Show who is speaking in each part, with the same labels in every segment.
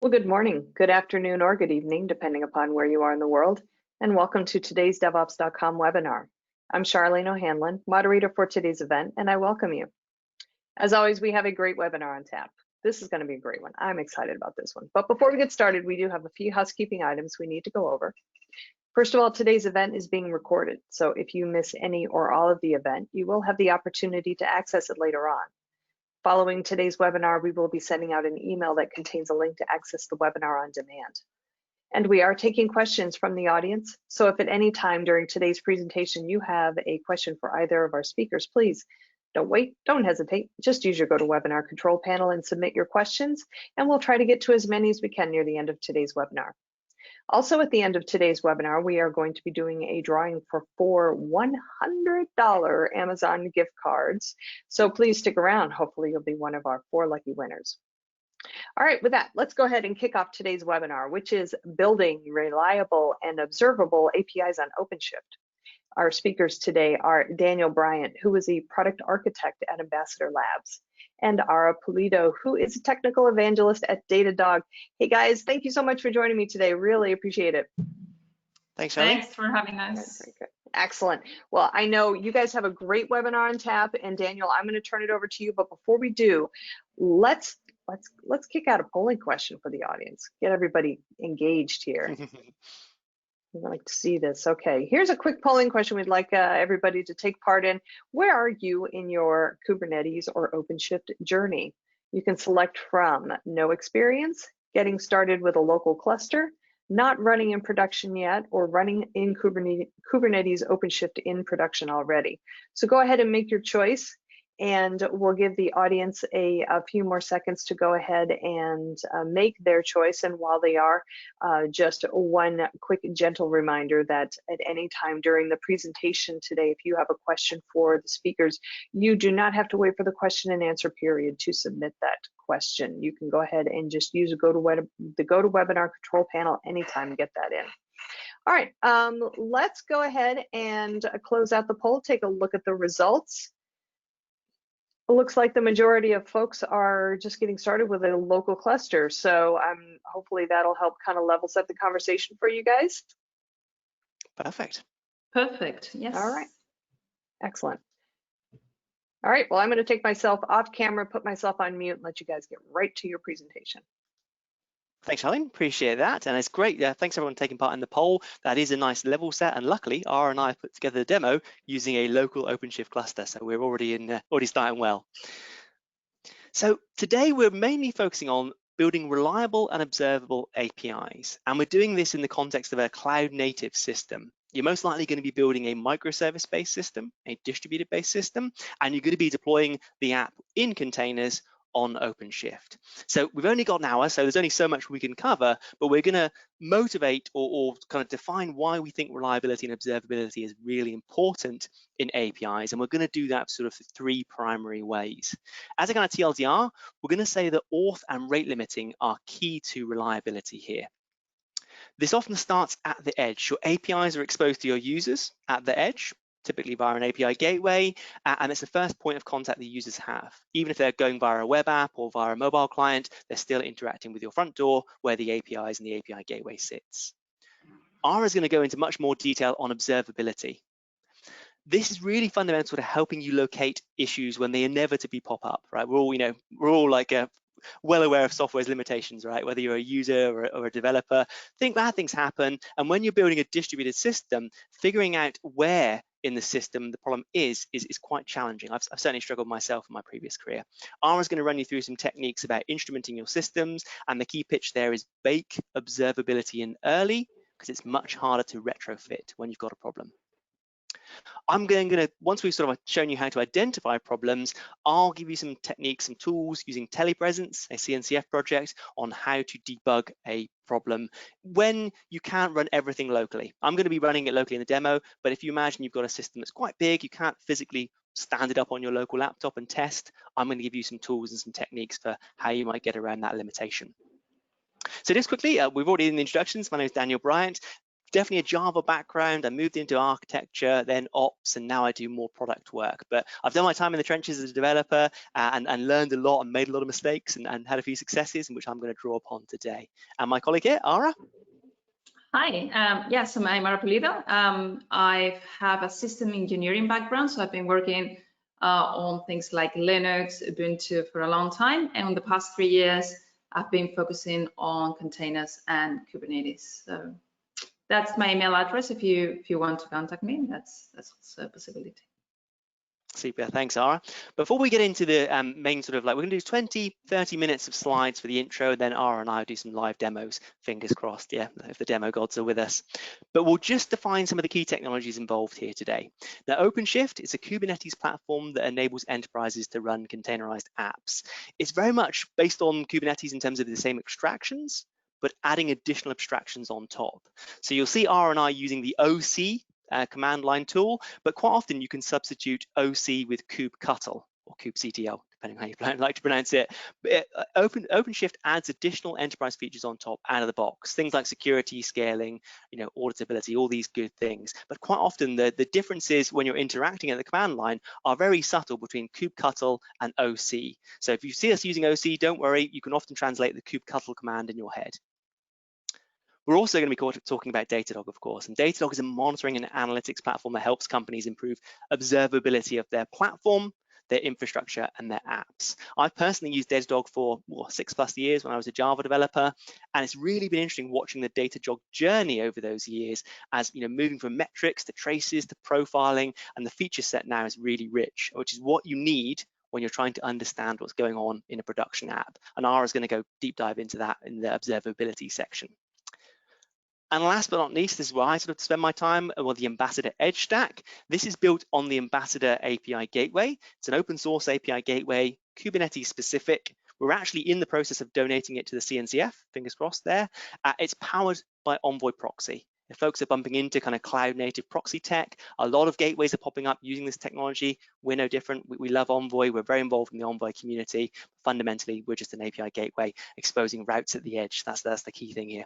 Speaker 1: Well, good morning, good afternoon, or good evening, depending upon where you are in the world, and welcome to today's DevOps.com webinar. I'm Charlene O'Hanlon, moderator for today's event, and I welcome you. As always, we have a great webinar on tap. This is going to be a great one. I'm excited about this one. But before we get started, we do have a few housekeeping items we need to go over. First of all, today's event is being recorded, so if you miss any or all of the event, you will have the opportunity to access it later on. Following today's webinar, we will be sending out an email that contains a link to access the webinar on demand. And we are taking questions from the audience. So if at any time during today's presentation you have a question for either of our speakers, please don't wait, don't hesitate. Just use your GoToWebinar control panel and submit your questions, and we'll try to get to as many as we can near the end of today's webinar. Also, at the end of today's webinar, we are going to be doing a drawing for 4 $100 Amazon gift cards. So please stick around. Hopefully you'll be one of our 4 lucky winners. All right, with that, let's go ahead and kick off today's webinar, which is building reliable and observable APIs on OpenShift. Our speakers today are Daniel Bryant, who is a product architect at Ambassador Labs, and Ara Pulido, who is a technical evangelist at Datadog. Hey guys, thank you so much for joining me today. Really appreciate it.
Speaker 2: Thanks, Ellie.
Speaker 3: Thanks for having us.
Speaker 1: Excellent. Well, I know you guys have a great webinar on tap, and Daniel, I'm going to turn it over to you. But before we do, let's kick out a polling question for the audience. Get everybody engaged here. We'd like to see this. Okay, here's a quick polling question we'd like everybody to take part in. Where are you in your Kubernetes or OpenShift journey? You can select from no experience, getting started with a local cluster, not running in production yet, or running in Kubernetes OpenShift in production already. So go ahead and make your choice, and we'll give the audience a few more seconds to go ahead and make their choice. And while they are, just one quick gentle reminder that at any time during the presentation today, if you have a question for the speakers, you do not have to wait for the question and answer period to submit that question. You can go ahead and just use the GoToWebinar control panel anytime and get that in. All right, let's go ahead and close out the poll, take a look at the results. It looks like the majority of folks are just getting started with a local cluster. So hopefully that'll help kind of level set the conversation for you guys.
Speaker 2: Perfect.
Speaker 3: Perfect, yes.
Speaker 1: All right, excellent. All right, well, I'm going to take myself off camera, put myself on mute, and let you guys get right to your presentation.
Speaker 2: Thanks, Helen. Appreciate that. And it's great. Thanks, everyone, taking part in the poll. That is a nice level set. And luckily, Ara and I put together the demo using a local OpenShift cluster. So we're already starting well. So today, we're mainly focusing on building reliable and observable APIs. And we're doing this in the context of a cloud-native system. You're most likely going to be building a microservice-based system, a distributed-based system, and you're going to be deploying the app in containers on OpenShift. So we've only got an hour, so there's only so much we can cover, but we're going to motivate or kind of define why we think reliability and observability is really important in APIs, and we're going to do that sort of 3 primary ways. As a kind of TLDR, we're going to say that auth and rate limiting are key to reliability here. This often starts at the edge. Your APIs are exposed to your users at the edge, typically via an API gateway, and it's the first point of contact the users have. Even if they're going via a web app or via a mobile client, they're still interacting with your front door where the APIs and the API gateway sits. Ara is going to go into much more detail on observability. This is really fundamental to helping you locate issues when they inevitably pop up, right? We're all like well aware of software's limitations, right? Whether you're a user or a developer, bad things happen. And when you're building a distributed system, figuring out where in the system the problem is quite challenging. I've certainly struggled myself in my previous career. Ara is going to run you through some techniques about instrumenting your systems, and the key pitch there is bake observability in early, because it's much harder to retrofit when you've got a problem. I'm going to, once we've sort of shown you how to identify problems, I'll give you some techniques, some tools using telepresence, a CNCF project, on how to debug a problem when you can't run everything locally. I'm going to be running it locally in the demo, but if you imagine you've got a system that's quite big, you can't physically stand it up on your local laptop and test, I'm going to give you some tools and some techniques for how you might get around that limitation. So just quickly, we've already in the introductions, my name is Daniel Bryant. definitely a Java background. I moved into architecture, then ops, and now I do more product work. But I've done my time in the trenches as a developer and learned a lot and made a lot of mistakes and had a few successes, in which I'm going to draw upon today. And my colleague here, Ara.
Speaker 3: Hi, yes, I'm Ara Pulido. I have a system engineering background, so I've been working on things like Linux, Ubuntu for a long time. And in the past 3 years, I've been focusing on containers and Kubernetes. So that's my email address. If you want to contact me, that's also a possibility.
Speaker 2: Super, thanks, Ara. Before we get into the main sort of like, we're going to do 20, 30 minutes of slides for the intro, then Ara and I will do some live demos, fingers crossed, yeah, if the demo gods are with us. But we'll just define some of the key technologies involved here today. Now, OpenShift is a Kubernetes platform that enables enterprises to run containerized apps. It's very much based on Kubernetes in terms of the same extractions, but adding additional abstractions on top. So you'll see Ara and I using the OC command line tool, but quite often you can substitute OC with kubectl or kubectl, depending on how you like to pronounce it. But OpenShift adds additional enterprise features on top out of the box, things like security, scaling, auditability, all these good things. But quite often the differences when you're interacting at the command line are very subtle between kubectl and OC. So if you see us using OC, don't worry, you can often translate the kubectl command in your head. We're also going to be talking about Datadog, of course, and Datadog is a monitoring and analytics platform that helps companies improve observability of their platform, their infrastructure, and their apps. I've personally used Datadog for 6+ years when I was a Java developer, and it's really been interesting watching the Datadog journey over those years as, moving from metrics to traces to profiling, and the feature set now is really rich, which is what you need when you're trying to understand what's going on in a production app. And Ara is going to go deep dive into that in the observability section. And last but not least, this is where I sort of spend my time, the Ambassador Edge Stack. This is built on the Ambassador API Gateway. It's an open source API gateway, Kubernetes specific. We're actually in the process of donating it to the CNCF, fingers crossed there. It's powered by Envoy Proxy. If folks are bumping into kind of cloud native proxy tech, a lot of gateways are popping up using this technology. We're no different. We love Envoy. We're very involved in the Envoy community. Fundamentally, we're just an API gateway exposing routes at the edge. That's the key thing here.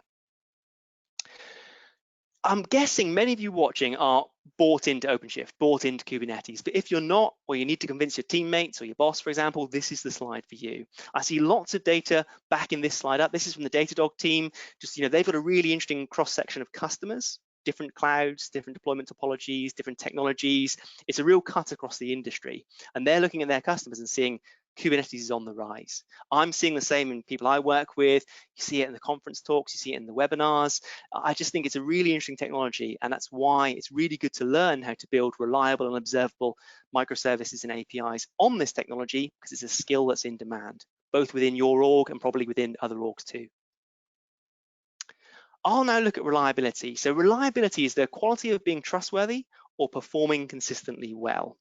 Speaker 2: I'm guessing many of you watching are bought into OpenShift, bought into Kubernetes, but if you're not, or you need to convince your teammates or your boss, for example, this is the slide for you. I see lots of data back in this slide up. This is from the Datadog team. Just, they've got a really interesting cross-section of customers, different clouds, different deployment topologies, different technologies. It's a real cut across the industry. And they're looking at their customers and seeing Kubernetes is on the rise. I'm seeing the same in people I work with. You see it in the conference talks, you see it in the webinars. I just think it's a really interesting technology, and that's why it's really good to learn how to build reliable and observable microservices and APIs on this technology, because it's a skill that's in demand, both within your org and probably within other orgs too. I'll now look at reliability. So reliability is the quality of being trustworthy or performing consistently well.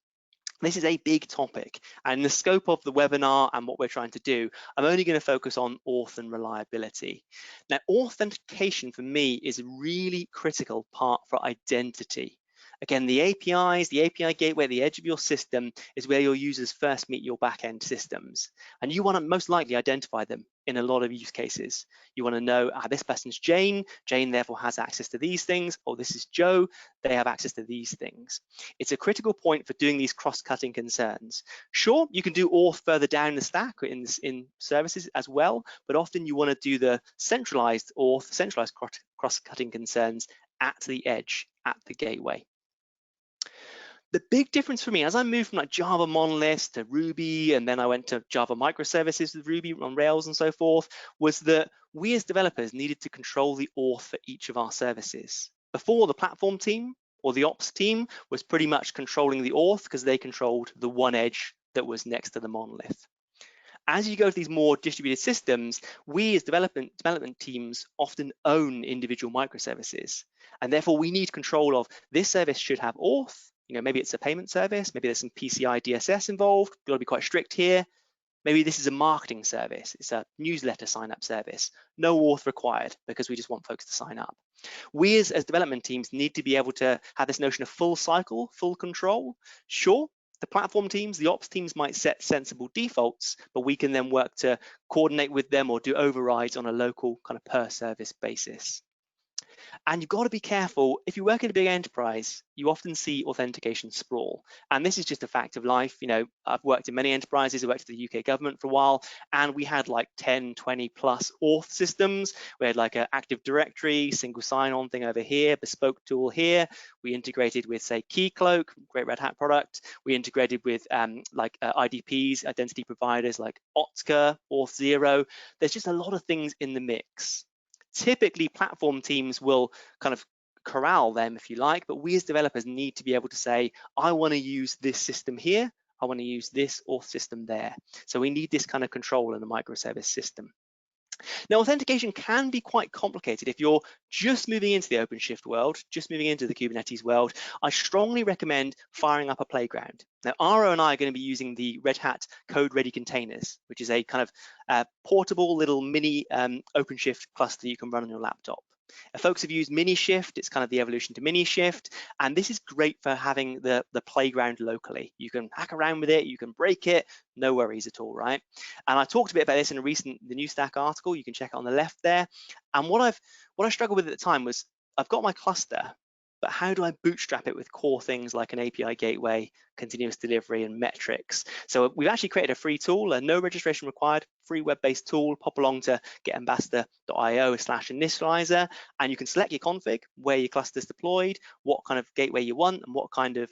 Speaker 2: This is a big topic, and in the scope of the webinar and what we're trying to do, I'm only going to focus on auth and reliability. Now, authentication for me is a really critical part for identity. Again, the APIs, the API gateway, the edge of your system is where your users first meet your back-end systems. And you want to most likely identify them in a lot of use cases. You want to know, this person's Jane. Jane therefore has access to these things, or this is Joe. They have access to these things. It's a critical point for doing these cross-cutting concerns. Sure, you can do auth further down the stack in services as well, but often you want to do the centralized auth, centralized cross-cutting concerns at the edge, at the gateway. The big difference for me, as I moved from like Java monoliths to Ruby, and then I went to Java microservices with Ruby on Rails and so forth, was that we as developers needed to control the auth for each of our services. Before, the platform team or the ops team was pretty much controlling the auth because they controlled the one edge that was next to the monolith. As you go to these more distributed systems, we as development teams often own individual microservices, and therefore we need control of this service should have auth. Maybe it's a payment service, maybe there's some PCI DSS involved, got to be quite strict here. Maybe this is a marketing service, it's a newsletter sign-up service. No auth required because we just want folks to sign up. We as development teams need to be able to have this notion of full cycle, full control. Sure, the platform teams, the ops teams might set sensible defaults, but we can then work to coordinate with them or do overrides on a local kind of per service basis. And you've got to be careful. If you work in a big enterprise, you often see authentication sprawl. And this is just a fact of life. You know, I've worked in many enterprises. I worked for the UK government for a while, and we had like 10, 20 plus auth systems. We had like an Active Directory, single sign-on thing over here, bespoke tool here. We integrated with, say, Keycloak, great Red Hat product. We integrated with IDPs, identity providers like Otka, Auth0. There's just a lot of things in the mix. Typically, platform teams will kind of corral them, if you like, but we as developers need to be able to say, I want to use this system here, I want to use this auth system there. So we need this kind of control in a microservice system. Now, authentication can be quite complicated. If you're just moving into the OpenShift world, just moving into the Kubernetes world, I strongly recommend firing up a playground. Now, Ara and I are going to be using the Red Hat Code Ready Containers, which is a kind of portable little mini OpenShift cluster you can run on your laptop. Folks have used MiniShift, it's kind of the evolution to MiniShift, and this is great for having the playground locally. You can hack around with it, you can break it, no worries at all, right? And I talked a bit about this in the New Stack article, you can check it on the left there. And what I struggled with at the time was, I've got my cluster, but how do I bootstrap it with core things like an API gateway, continuous delivery, and metrics? So we've actually created a free tool, no registration required, free web-based tool. Pop along to getambassador.io/initializer, and you can select your config, where your cluster is deployed, what kind of gateway you want, and what kind of,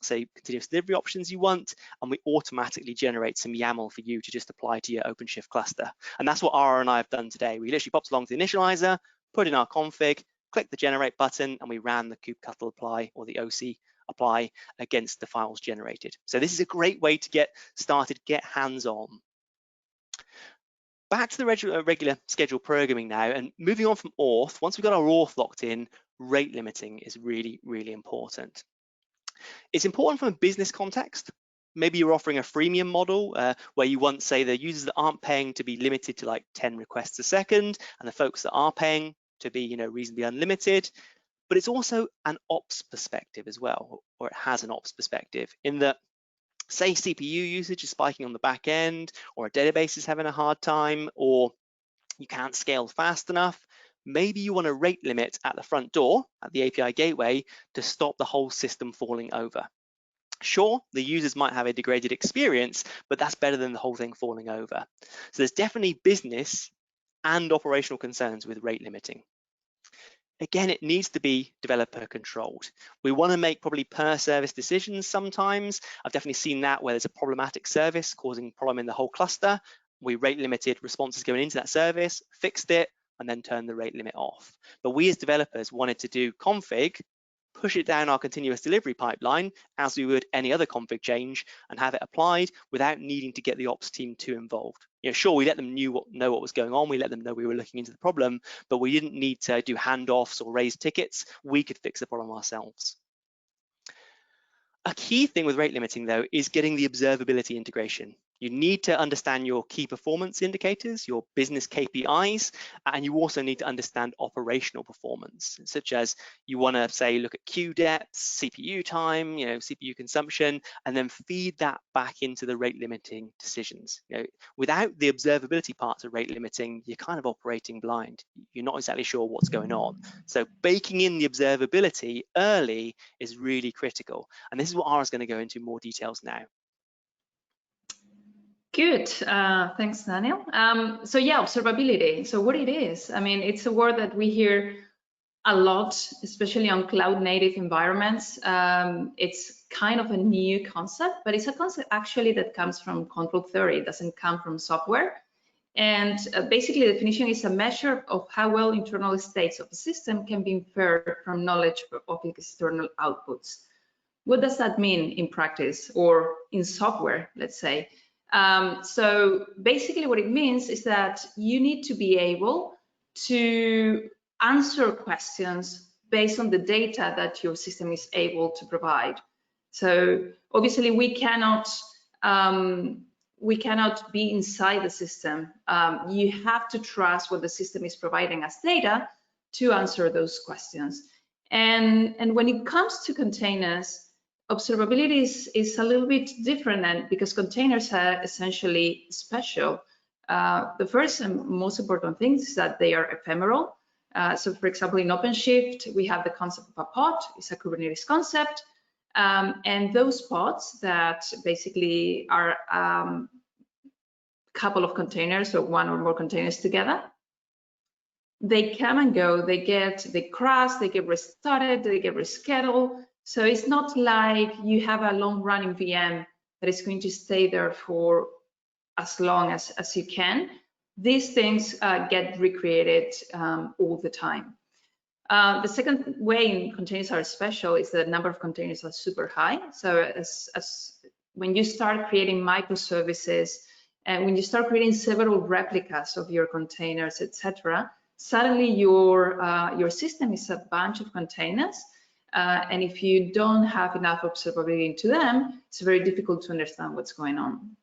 Speaker 2: say, continuous delivery options you want, and we automatically generate some YAML for you to just apply to your OpenShift cluster. And that's what Ara and I have done today. We literally popped along to the initializer, put in our config, click the generate button, and we ran the kubectl apply or the OC apply against the files generated. So this is a great way to get started, get hands-on. Back to the regular scheduled programming now, and moving on from auth. Once we've got our auth locked in, rate limiting is really, really important. It's important from a business context. Maybe you're offering a freemium model where you want, say, the users that aren't paying to be limited to like 10 requests a second, and the folks that are paying to be, you know, reasonably unlimited. But it's also an ops perspective as well, or it has an ops perspective in that, say, CPU usage is spiking on the back end, or a database is having a hard time, or you can't scale fast enough. Maybe you want a rate limit at the front door, at the API gateway, to stop the whole system falling over. Sure, the users might have a degraded experience, but that's better than the whole thing falling over. So there's definitely business and operational concerns with rate limiting. Again, it needs to be developer controlled. We want to make probably per service decisions sometimes. I've definitely seen that where there's a problematic service causing problem in the whole cluster. We rate limited responses going into that service, fixed it, and then turned the rate limit off. But we as developers wanted to do config, push it down our continuous delivery pipeline as we would any other config change, and have it applied without needing to get the ops team too involved. You know, sure, we let them know what was going on, we let them know we were looking into the problem, but we didn't need to do handoffs or raise tickets. We could fix the problem ourselves. A key thing with rate limiting, though, is getting the observability integration. You need to understand your key performance indicators, your business KPIs, and you also need to understand operational performance, such as you want to, say, look at queue depth, CPU time, you know, CPU consumption, and then feed that back into the rate limiting decisions. You know, without the observability parts of rate limiting, you're kind of operating blind. You're not exactly sure what's going on. So baking in the observability early is really critical. And this is what Ara is going to go into more details now.
Speaker 3: Good, thanks, Daniel. So yeah, observability. So what it is, I mean, it's a word that we hear a lot, especially on cloud native environments. It's kind of a new concept, but it's a concept actually that comes from control theory. It doesn't come from software. And basically the definition is a measure of how well internal states of a system can be inferred from knowledge of external outputs. What does that mean in practice or in software, let's say? So basically what it means is that you need to be able to answer questions based on the data that your system is able to provide. So obviously we cannot be inside the system. You have to trust what the system is providing as data to answer those questions. And when it comes to containers, observability is a little bit different, and because containers are essentially special. The first and most important thing is that they are ephemeral. So for example, in OpenShift, we have the concept of a pod. It's a Kubernetes concept. And those pods that basically are a couple of containers or one or more containers together, they come and go, they crash, they get restarted, they get rescheduled. So it's not like you have a long running VM that is going to stay there for as long as you can. These things get recreated all the time. The second way containers are special is the number of containers are super high. So as when you start creating microservices and when you start creating several replicas of your containers, etc., suddenly your system is a bunch of containers. And if you don't have enough observability into them, it's very difficult to understand what's going on.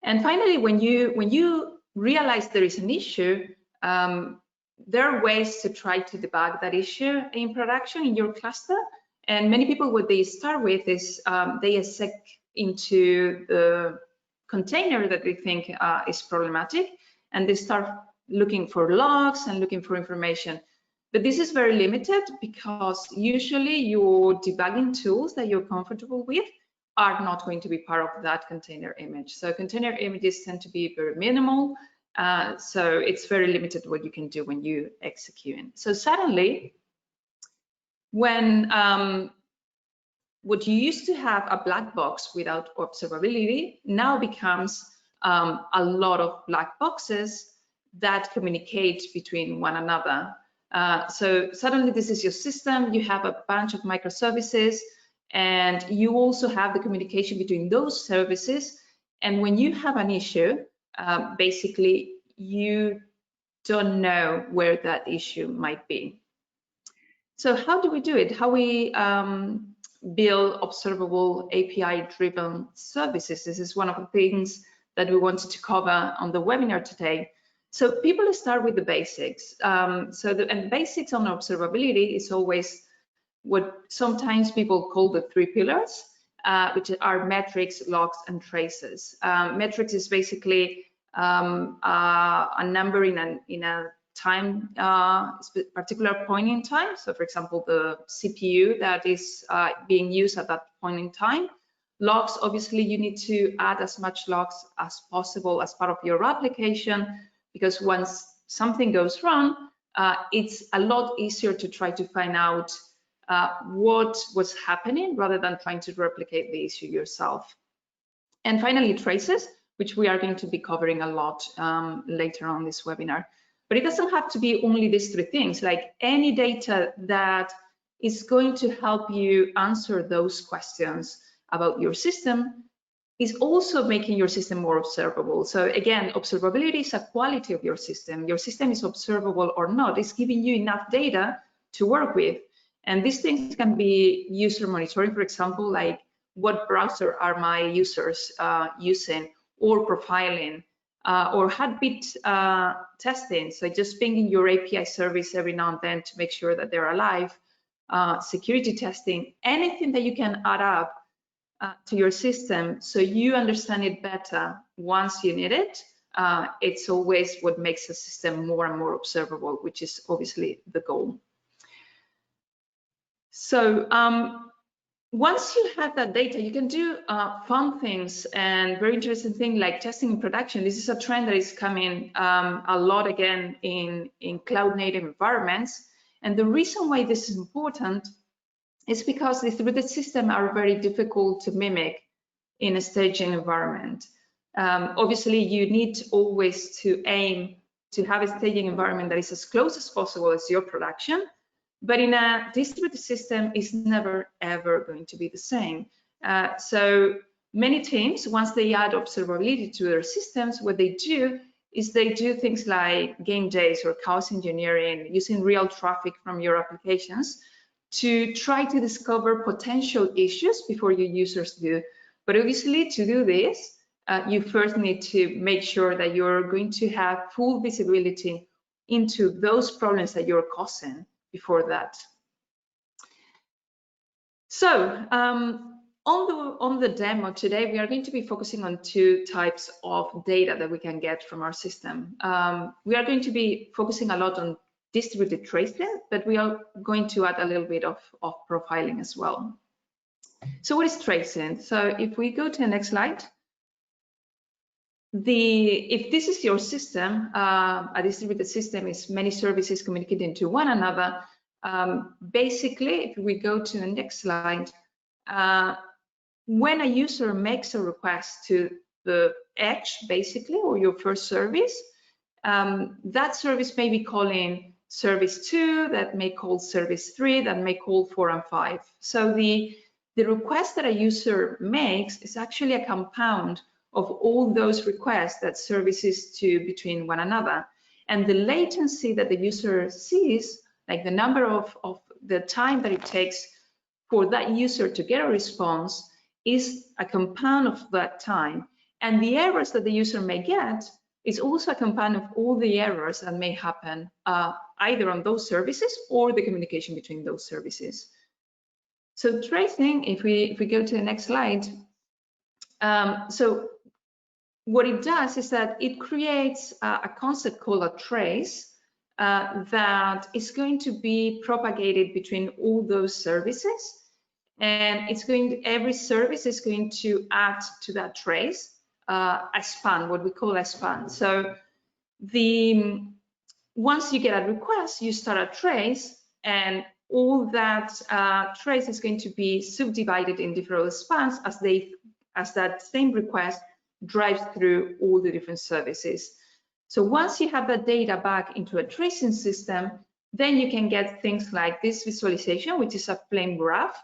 Speaker 3: And finally, when you realize there is an issue, there are ways to try to debug that issue in production in your cluster. And many people, what they start with is they exec into the container that they think is problematic, and they start looking for logs and looking for information. But this is very limited because usually your debugging tools that you're comfortable with are not going to be part of that container image. So container images tend to be very minimal. So it's very limited what you can do when you execute. So suddenly, when what you used to have a black box without observability now becomes a lot of black boxes that communicate between one another. So suddenly this is your system, you have a bunch of microservices, and you also have the communication between those services. And when you have an issue, basically you don't know where that issue might be. So how do we do it? How we build observable API-driven services? This is one of the things that we wanted to cover on the webinar today. So people start with the basics. And the basics on observability is always what sometimes people call the 3 pillars, which are metrics, logs, and traces. Metrics is basically a number in a time, particular point in time. So for example, the CPU that is being used at that point in time. Logs, obviously you need to add as much logs as possible as part of your application, because once something goes wrong, it's a lot easier to try to find out what was happening rather than trying to replicate the issue yourself. And finally, traces, which we are going to be covering a lot later on this webinar. But it doesn't have to be only these 3 things. Like any data that is going to help you answer those questions about your system is also making your system more observable. So again, observability is a quality of your system. Your system is observable or not. It's giving you enough data to work with. And these things can be user monitoring, for example, like what browser are my users using, or profiling, or heartbeat testing. So just pinging your API service every now and then to make sure that they're alive, security testing, anything that you can add up to your system so you understand it better once you need it. It's always what makes the system more and more observable, which is obviously the goal. So once you have that data, you can do fun things and very interesting things like testing in production. This is a trend that is coming a lot again in cloud native environments. And the reason why this is important is because the distributed systems are very difficult to mimic in a staging environment. Obviously, you need always to aim to have a staging environment that is as close as possible as your production. But in a distributed system, it's never, ever going to be the same. So many teams, once they add observability to their systems, what they do is they do things like game days or chaos engineering, using real traffic from your applications to try to discover potential issues before your users do. But obviously, to do this, you first need to make sure that you're going to have full visibility into those problems that you're causing before that. So on the demo today, we are going to be focusing on 2 types of data that we can get from our system. We are going to be focusing a lot on distributed tracing, but we are going to add a little bit of profiling as well. So what is tracing? So if we go to the next slide, if this is your system, a distributed system is many services communicating to one another. Basically, if we go to the next slide, when a user makes a request to the edge, basically, or your first service, that service may be calling service 2, that may call service 3, that may call 4 and 5. So the request that a user makes is actually a compound of all those requests that services to between one another. And the latency that the user sees, like the number of the time that it takes for that user to get a response, is a compound of that time. And the errors that the user may get is also a compound of all the errors that may happen either on those services or the communication between those services. So tracing, if we go to the next slide, so what it does is that it creates a concept called a trace that is going to be propagated between all those services. And it's every service is going to add to that trace a span, what we call a span. So once you get a request, you start a trace, and all that trace is going to be subdivided in different spans as that same request drives through all the different services. So once you have that data back into a tracing system, then you can get things like this visualization, which is a plain graph,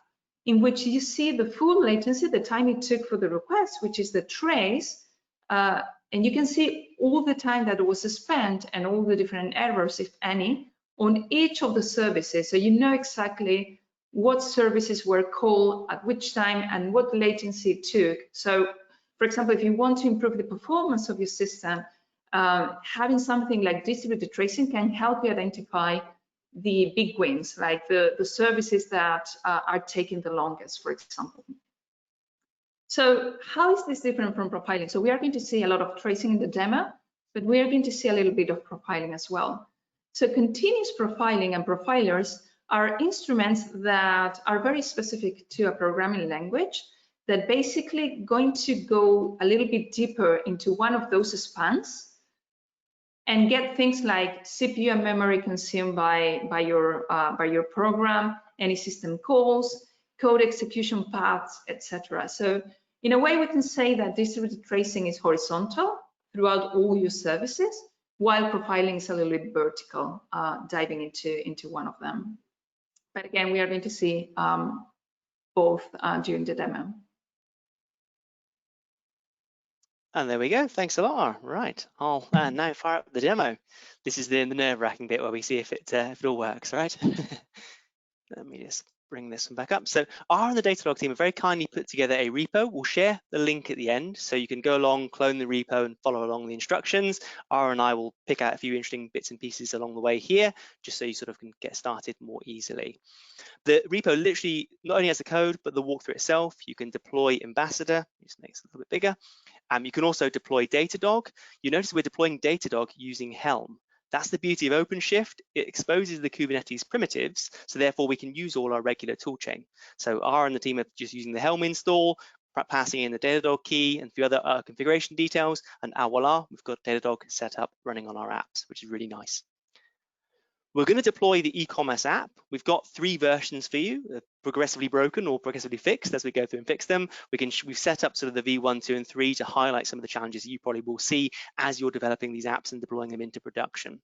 Speaker 3: in which you see the full latency, the time it took for the request, which is the trace, and you can see all the time that was spent and all the different errors, if any, on each of the services. So you know exactly what services were called at which time and what latency it took. So, for example, if you want to improve the performance of your system, having something like distributed tracing can help you identify the big wins, like the services that are taking the longest, for example. So how is this different from profiling? So we are going to see a lot of tracing in the demo, but we are going to see a little bit of profiling as well. So continuous profiling and profilers are instruments that are very specific to a programming language that basically going to go a little bit deeper into one of those spans and get things like CPU and memory consumed by your program, any system calls, code execution paths, etc. So in a way, we can say that distributed tracing is horizontal throughout all your services, while profiling is a little bit vertical, diving into one of them. But again, we are going to see both during the demo.
Speaker 2: And there we go. Thanks a lot. Right, I'll now fire up the demo. This is the nerve-wracking bit where we see if it all works, right? Let me just bring this one back up. So Ara and the Datadog team have very kindly put together a repo. We'll share the link at the end, so you can go along, clone the repo, and follow along the instructions. Ara and I will pick out a few interesting bits and pieces along the way here, just so you sort of can get started more easily. The repo literally not only has the code, but the walkthrough itself. You can deploy Ambassador, just makes it a little bit bigger. You can also deploy Datadog. You notice we're deploying Datadog using Helm. That's the beauty of OpenShift. It exposes the Kubernetes primitives, so therefore we can use all our regular toolchain. So Ara and the team are just using the Helm install, passing in the Datadog key and a few other configuration details, and voila, we've got Datadog set up running on our apps, which is really nice. We're going to deploy the e-commerce app. We've got 3 versions for you, progressively broken or progressively fixed as we go through and fix them. We've set up sort of the V1, 2, and 3 to highlight some of the challenges you probably will see as you're developing these apps and deploying them into production.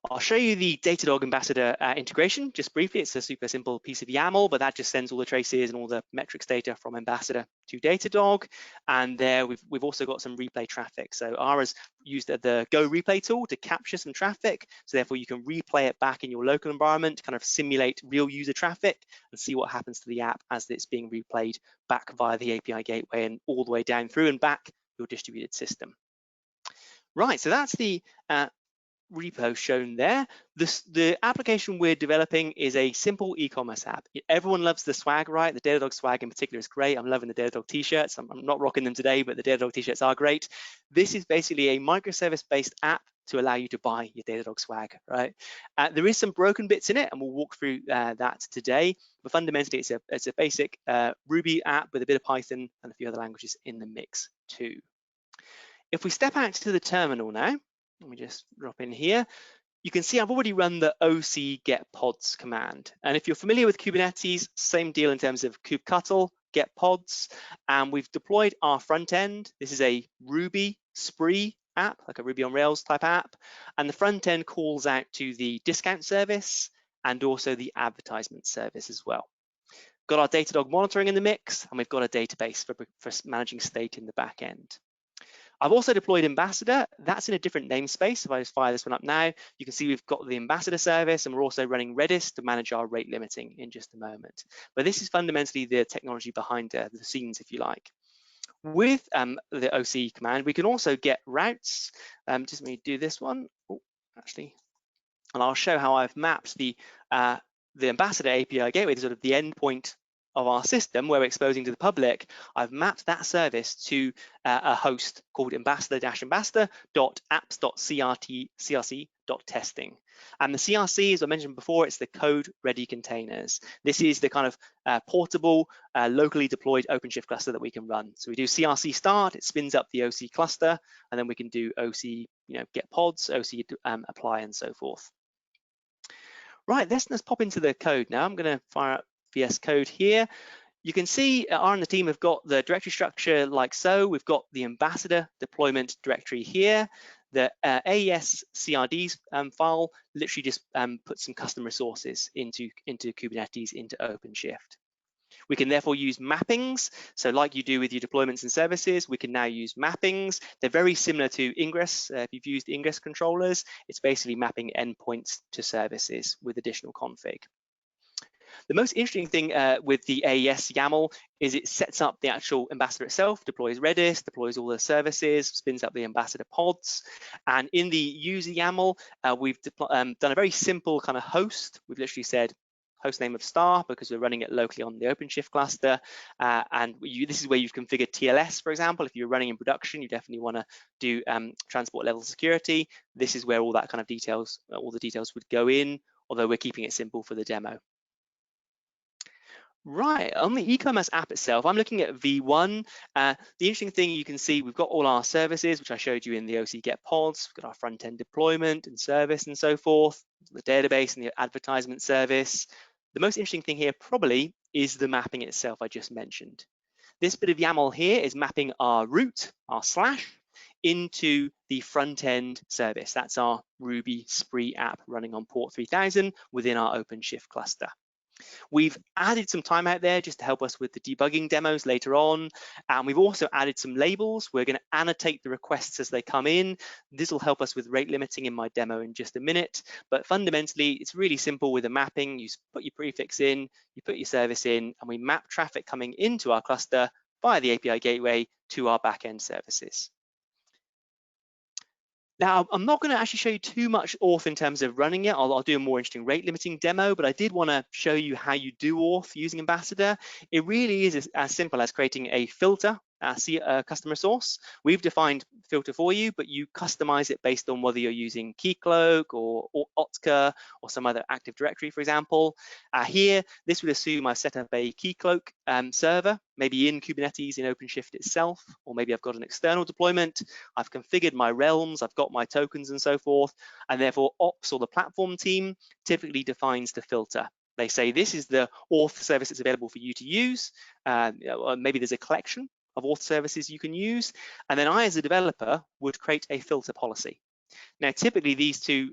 Speaker 2: I'll show you the Datadog Ambassador integration just briefly. It's a super simple piece of YAML, but that just sends all the traces and all the metrics data from Ambassador to Datadog. And there we've also got some replay traffic. So Ara's used the Go replay tool to capture some traffic. So therefore you can replay it back in your local environment, kind of simulate real user traffic and see what happens to the app as it's being replayed back via the API gateway and all the way down through and back your distributed system. Right, so that's the repo shown there. The application we're developing is a simple e-commerce app. Everyone loves the swag, right? The Datadog swag in particular is great. I'm loving the Datadog t-shirts. I'm not rocking them today, but the Datadog t-shirts are great. This is basically a microservice-based app to allow you to buy your Datadog swag, right? There is some broken bits in it, and we'll walk through that today. But fundamentally, it's a basic Ruby app with a bit of Python and a few other languages in the mix too. If we step out to the terminal now, let me just drop in here. You can see I've already run the OC get pods command. And if you're familiar with Kubernetes, same deal in terms of kubectl, get pods, and we've deployed our front end. This is a Ruby spree app, like a Ruby on Rails type app. And the front end calls out to the discount service and also the advertisement service as well. Got our Datadog monitoring in the mix, and we've got a database for managing state in the back end. I've also deployed Ambassador. That's in a different namespace. If I just fire this one up now, you can see we've got the Ambassador service, and we're also running Redis to manage our rate limiting in just a moment. But this is fundamentally the technology behind the scenes, if you like. With the OC command, we can also get routes. Just let me do this one. Oh, actually, and I'll show how I've mapped the Ambassador API gateway, sort of the endpoint of our system where we're exposing to the public. I've mapped that service to a host called ambassador-ambassador.apps.crc.testing. And the CRC, as I mentioned before, it's the code-ready containers. This is the kind of portable, locally deployed OpenShift cluster that we can run. So we do CRC start, it spins up the OC cluster, and then we can do OC, get pods, OC apply, and so forth. Right, let's pop into the code now. I'm going to fire up VS Code here. You can see Ara and the team have got the directory structure like so. We've got the Ambassador deployment directory here. The AES CRDs file literally just puts some custom resources into Kubernetes, into OpenShift. We can therefore use mappings. So like you do with your deployments and services, we can now use mappings. They're very similar to Ingress. If you've used Ingress controllers, it's basically mapping endpoints to services with additional config. The most interesting thing with the AES YAML is it sets up the actual Ambassador itself, deploys Redis, deploys all the services, spins up the Ambassador pods. And in the user YAML, we've done a very simple kind of host. We've literally said host name of star because we're running it locally on the OpenShift cluster. And this is where you've configured TLS, for example. If you're running in production, you definitely want to do transport level security. This is where all that kind of details, all the details would go in, although we're keeping it simple for the demo. Right, on the e-commerce app itself, I'm looking at V1. The interesting thing you can see, we've got all our services, which I showed you in the OC Get Pods. We've got our front-end deployment and service and so forth, the database and the advertisement service. The most interesting thing here probably is the mapping itself I just mentioned. This bit of YAML here is mapping our root, our slash, into the front-end service. That's our Ruby spree app running on port 3000 within our OpenShift cluster. We've added some time out there just to help us with the debugging demos later on. And we've also added some labels. We're going to annotate the requests as they come in. This will help us with rate limiting in my demo in just a minute. But fundamentally, it's really simple with a mapping. You put your prefix in, you put your service in, and we map traffic coming into our cluster via the API gateway to our backend services. Now, I'm not going to actually show you too much auth in terms of running it. I'll do a more interesting rate limiting demo, but I did want to show you how you do auth using Ambassador. It really is as simple as creating a filter, a custom resource. We've defined filter for you, but you customize it based on whether you're using Keycloak or Otka or some other Active Directory, for example. Here, this would assume I've set up a Keycloak server, maybe in Kubernetes in OpenShift itself, or maybe I've got an external deployment. I've configured my realms, I've got my tokens and so forth, and therefore ops or the platform team typically defines the filter. They say this is the auth service that's available for you to use. Or maybe there's a collection of auth services you can use, and then I as a developer would create a filter policy. Now typically these two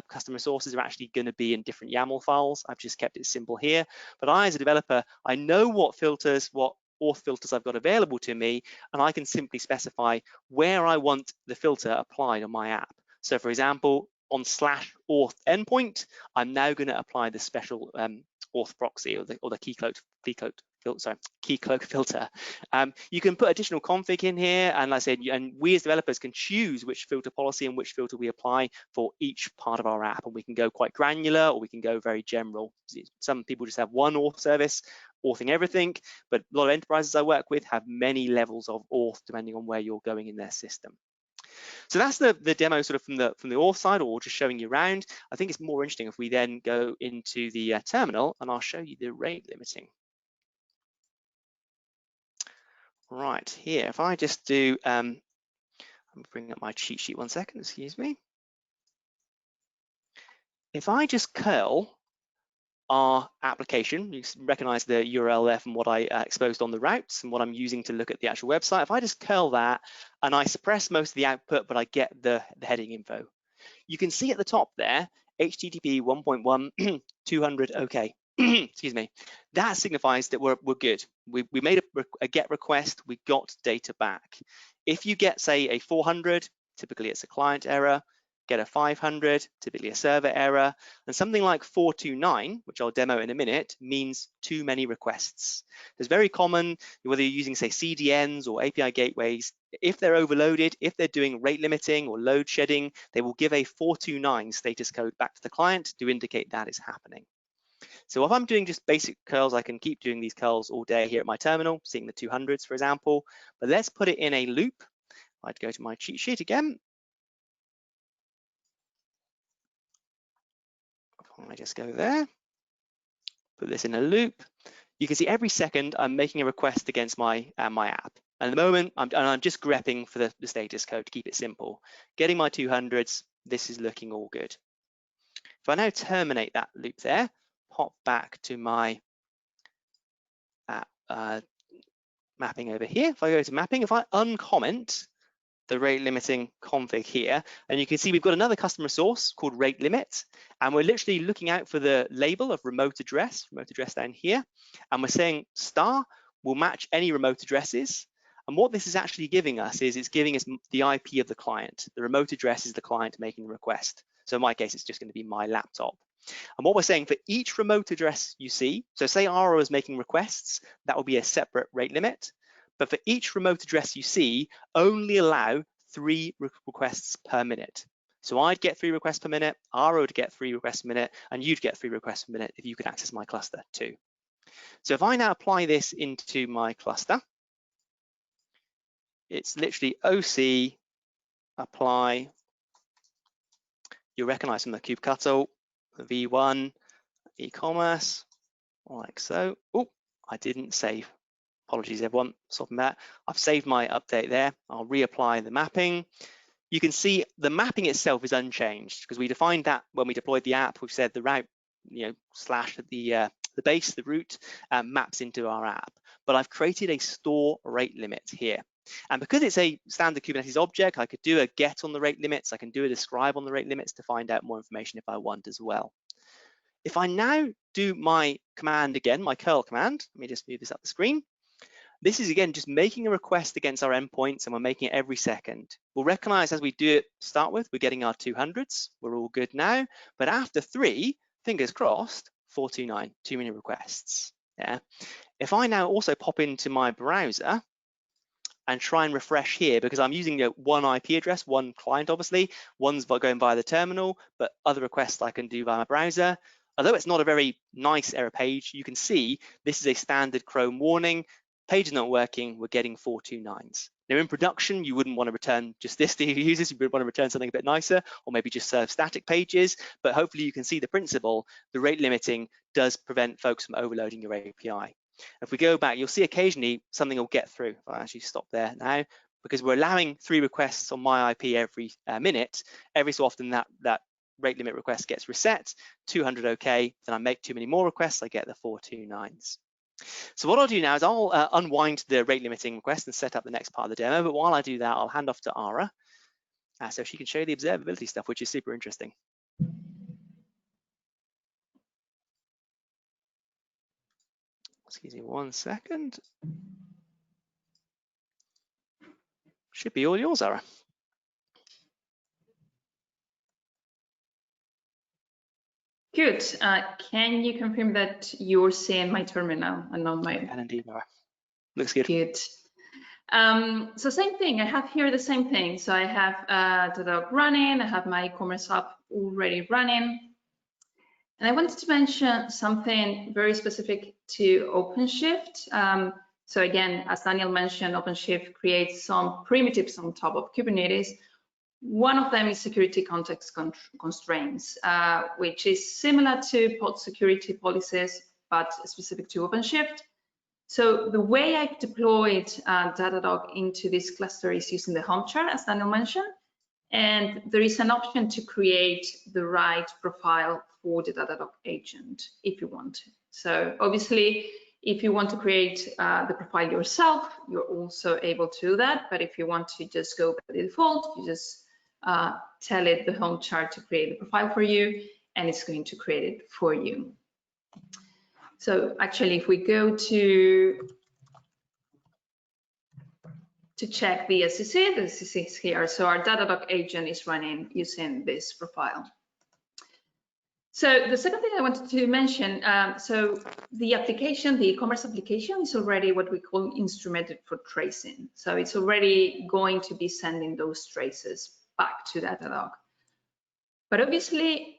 Speaker 2: custom resources are actually going to be in different YAML files. I've just kept it simple here, but I as a developer, I know what filters, what auth filters I've got available to me, and I can simply specify where I want the filter applied on my app. So for example, on /auth endpoint, I'm now going to apply the special auth proxy or the Keycloak filter. You can put additional config in here, and like I said, and we as developers can choose which filter policy and which filter we apply for each part of our app, and we can go quite granular or we can go very general. Some people just have one auth service, authing everything, but a lot of enterprises I work with have many levels of auth depending on where you're going in their system. So that's the demo sort of from the auth side, or just showing you around. I think it's more interesting if we then go into the terminal, and I'll show you the rate limiting. Right here, if I just do, I'm bringing up my cheat sheet 1 second, excuse me. If I just curl our application, you recognize the URL there from what I exposed on the routes and what I'm using to look at the actual website. If I just curl that and I suppress most of the output, but I get the heading info, you can see at the top there, HTTP 1.1 200 OK. Excuse me. That signifies that we're good. We made a GET request, we got data back. If you get, say, a 400, typically it's a client error, get a 500, typically a server error, and something like 429, which I'll demo in a minute, means too many requests. It's very common, whether you're using, say, CDNs or API gateways, if they're overloaded, if they're doing rate limiting or load shedding, they will give a 429 status code back to the client to indicate that is happening. So if I'm doing just basic curls, I can keep doing these curls all day here at my terminal, seeing the 200s, for example, but let's put it in a loop. I'd go to my cheat sheet again. I just go there, put this in a loop. You can see every second I'm making a request against my app. And at the moment, I'm just grepping for the status code to keep it simple. Getting my 200s, this is looking all good. If I now terminate that loop there, pop back to my mapping over here. If I go to mapping, if I uncomment the rate limiting config here, and you can see we've got another customer source called rate limit, and we're literally looking out for the label of remote address down here, and we're saying star will match any remote addresses. And what this is actually giving us is it's giving us the IP of the client. The remote address is the client making the request. So in my case, it's just going to be my laptop. And what we're saying, for each remote address you see, so say Ara is making requests, that will be a separate rate limit. But for each remote address you see, only allow 3 requests per minute. So I'd get 3 requests per minute, Ara would get 3 requests per minute, and you'd get 3 requests per minute if you could access my cluster too. So if I now apply this into my cluster, it's literally OC, apply. You'll recognize from the kubectl, the V1, e-commerce, like so. Oh, I didn't save. Apologies, everyone. Stopping that. I've saved my update there. I'll reapply the mapping. You can see the mapping itself is unchanged because we defined that when we deployed the app. We've said the route, slash the base, the root, maps into our app. But I've created a store rate limit here. And because it's a standard Kubernetes object, I could do a get on the rate limits. I can do a describe on the rate limits to find out more information if I want as well. If I now do my command again, my curl command, let me just move this up the screen. This is again just making a request against our endpoints, and we're making it every second. We'll recognize as we do it start with, we're getting our 200s. We're all good now. But after 3, fingers crossed, 429, too many requests. Yeah. If I now also pop into my browser and try and refresh here, because I'm using one IP address, one client obviously, one's going via the terminal, but other requests I can do via my browser. Although it's not a very nice error page, you can see this is a standard Chrome warning. Page is not working, we're getting 429s. Now in production, you wouldn't want to return just this to your users, you would want to return something a bit nicer, or maybe just serve static pages, but hopefully you can see the principle. The rate limiting does prevent folks from overloading your API. If we go back, you'll see occasionally something will get through. If I actually stop there now, because we're allowing 3 requests on my IP every minute, every so often that rate limit request gets reset, 200 OK, then I make too many more requests, I get the 429s. So what I'll do now is I'll unwind the rate limiting request and set up the next part of the demo, but while I do that, I'll hand off to Ara, so she can show you the observability stuff, which is super interesting. Excuse me 1 second. Should be all yours, Ara.
Speaker 3: Good. Can you confirm that you're seeing my terminal and not my?
Speaker 2: And indeed, Ara. Looks good.
Speaker 3: Good. So same thing. I have here the same thing. So I have Datadog running. I have my e-commerce app already running. And I wanted to mention something very specific to OpenShift. So again, as Daniel mentioned, OpenShift creates some primitives on top of Kubernetes. One of them is security context constraints, which is similar to pod security policies, but specific to OpenShift. So the way I've deployed Datadog into this cluster is using the home chart, as Daniel mentioned, and there is an option to create the right profile for the Datadog agent if you want to. So obviously, if you want to create the profile yourself, you're also able to do that. But if you want to just go by default, you just tell it the home chart to create the profile for you, and it's going to create it for you. So actually, if we go to check the SCC is here. So our Datadog agent is running using this profile. So the second thing I wanted to mention, so the application, the e-commerce application, is already what we call instrumented for tracing. So it's already going to be sending those traces back to Datadog. But obviously,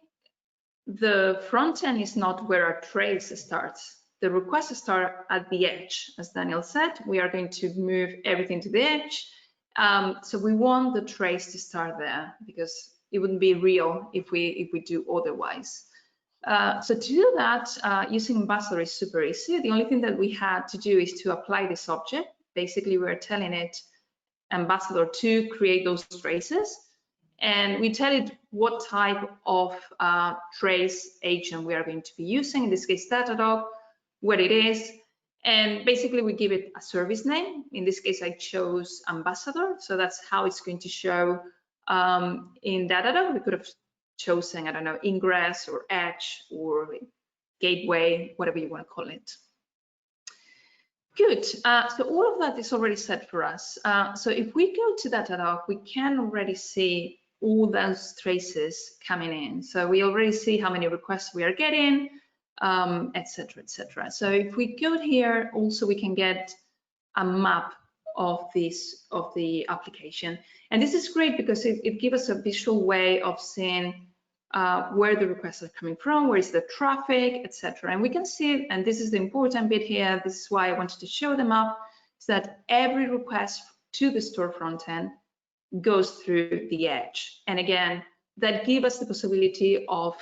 Speaker 3: the front end is not where our trace starts. The requests start at the edge. As Daniel said, we are going to move everything to the edge. So we want the trace to start there because it wouldn't be real if we do otherwise. So to do that, using Ambassador is super easy. The only thing that we had to do is to apply this object. Basically, we're telling it Ambassador to create those traces. And we tell it what type of trace agent we are going to be using, in this case, Datadog, what it is, and basically we give it a service name. In this case, I chose Ambassador, so that's how it's going to show in Datadog. We could have chosen, I don't know, Ingress or Edge or Gateway, whatever you want to call it. Good, so all of that is already set for us. So if we go to Datadog, we can already see all those traces coming in. So we already see how many requests we are getting, etc., etc. So if we go here, also we can get a map of the application, and this is great because it gives us a visual way of seeing where the requests are coming from, where is the traffic, etc. And we can see, and this is the important bit here, this is why I wanted to show them up, is that every request to the store front end goes through the edge. And again, that gives us the possibility of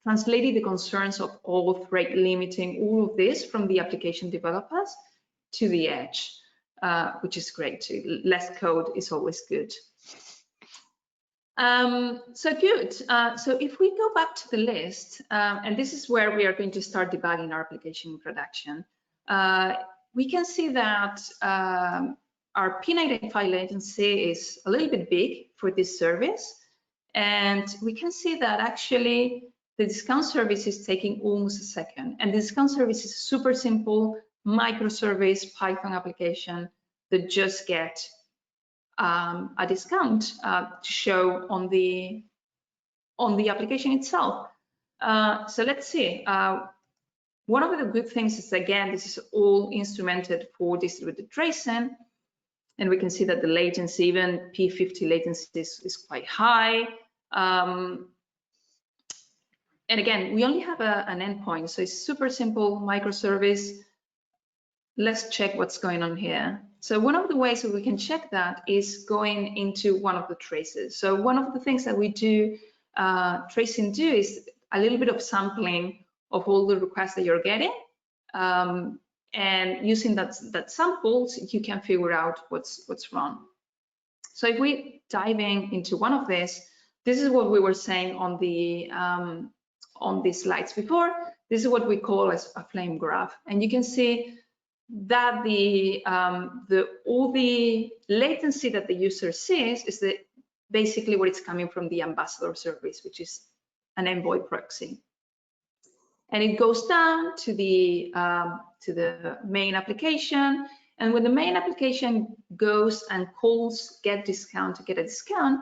Speaker 3: translating the concerns of auth rate limiting, all of this from the application developers to the edge, which is great too. Less code is always good. So good. So if we go back to the list, and this is where we are going to start debugging our application in production, we can see that our P95 latency is a little bit big for this service. And we can see that actually the discount service is taking almost a second. And the discount service is super simple microservice Python application that just get a discount to show on the application itself. So let's see. One of the good things is, again, this is all instrumented for distributed tracing. And we can see that the latency, even P50 latency is quite high. And again, we only have an endpoint, so it's super simple microservice. Let's check what's going on here. So one of the ways that we can check that is going into one of the traces. So one of the things that we do, tracing do, is a little bit of sampling of all the requests that you're getting. And using that samples, you can figure out what's wrong. So if we dive into one of this is what we were saying on the slides before. This is what we call as a flame graph, and you can see that all the latency that the user sees is basically what is coming from the Ambassador service, which is an envoy proxy. And it goes down to the main application. And when the main application goes and calls get discount to get a discount,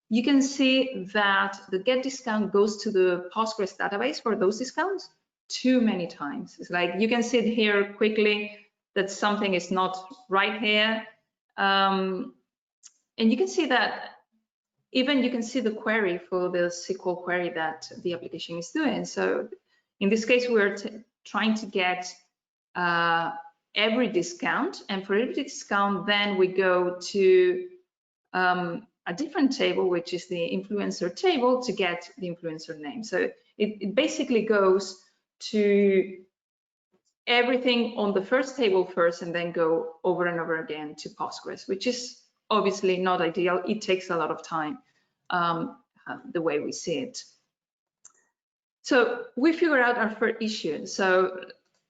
Speaker 3: you can see that the get discount goes to the Postgres database for those discounts too many times. It's like you can see here quickly that something is not right here. And you can see that even you can see the query for the SQL query that the application is doing. So in this case, we're trying to get every discount, and for every discount, then we go to a different table, which is the influencer table, to get the influencer name. So it basically goes to everything on the first table first and then go over and over again to Postgres, which is obviously not ideal. It takes a lot of time, the way we see it. So we figure out our first issue. So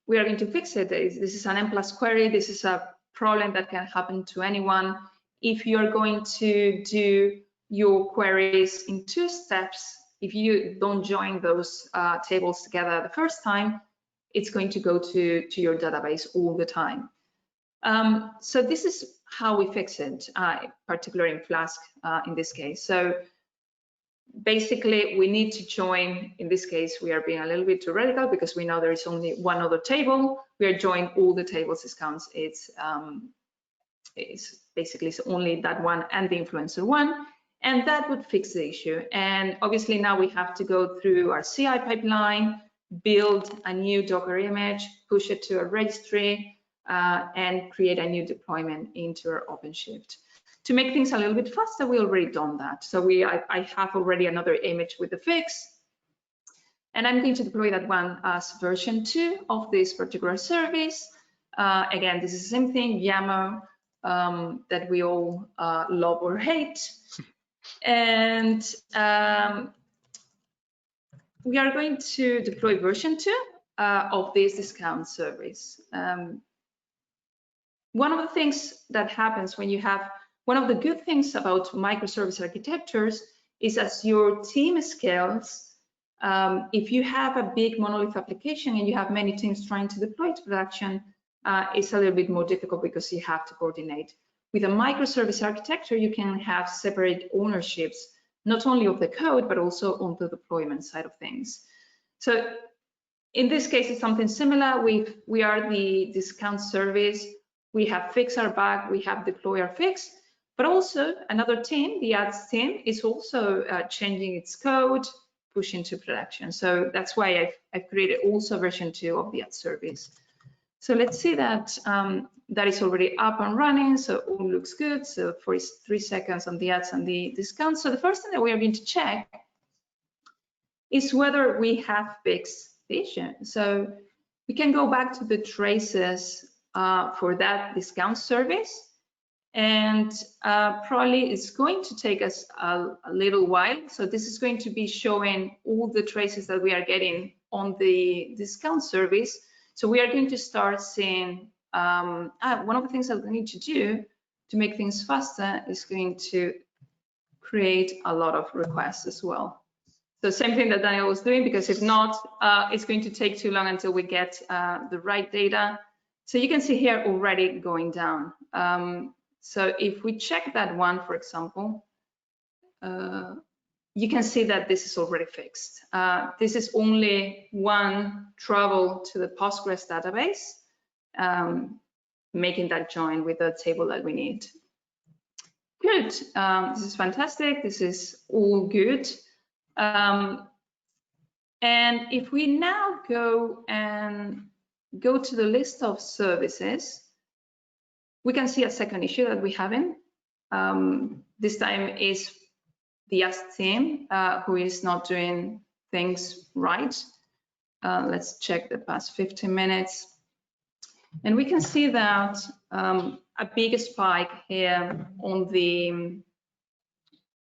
Speaker 3: we are going to fix it. This is an M+ query. This is a problem that can happen to anyone. If you're going to do your queries in 2 steps, if you don't join those tables together the first time, it's going to go to your database all the time. So this is how we fix it, particularly in Flask in this case. So basically, we need to join. In this case, we are being a little bit too radical because we know there is only one other table. We are joining all the tables discounts. It's basically only that one and the influencer one, and that would fix the issue. And obviously now we have to go through our CI pipeline, build a new Docker image, push it to a registry, and create a new deployment into our OpenShift. To make things a little bit faster, we already done that. So I have already another image with the fix, and I'm going to deploy that one as version 2 of this particular service. Again, this is the same thing, YAML, that we all love or hate. And we are going to deploy version 2 of this discount service. One of the things that happens when you have, one of the good things about microservice architectures is as your team scales, if you have a big monolith application and you have many teams trying to deploy to production, it's a little bit more difficult because you have to coordinate. With a microservice architecture, you can have separate ownerships, not only of the code, but also on the deployment side of things. So in this case, it's something similar. We are the discount service. We have fixed our bug, we have deployed our fix, but also another team, the ads team, is also changing its code, pushing to production. So that's why I've created also version 2 of the ad service. So let's see that that is already up and running, so all looks good. So for 3 seconds on the ads and the discounts. So the first thing that we are going to check is whether we have fixed the issue. So we can go back to the traces for that discount service, and probably it's going to take us a little while. So this is going to be showing all the traces that we are getting on the discount service. So we are going to start seeing one of the things that we need to do to make things faster is going to create a lot of requests as well. So same thing that Daniel was doing, because if not, it's going to take too long until we get the right data. So you can see here already going down. So if we check that one, for example, you can see that this is already fixed. This is only one trouble to the Postgres database, making that join with the table that we need. Good, this is fantastic. This is all good. And if we now go to the list of services, we can see a second issue that we have in. This time is the ads team who is not doing things right. Let's check the past 15 minutes. And we can see that a big spike here on the,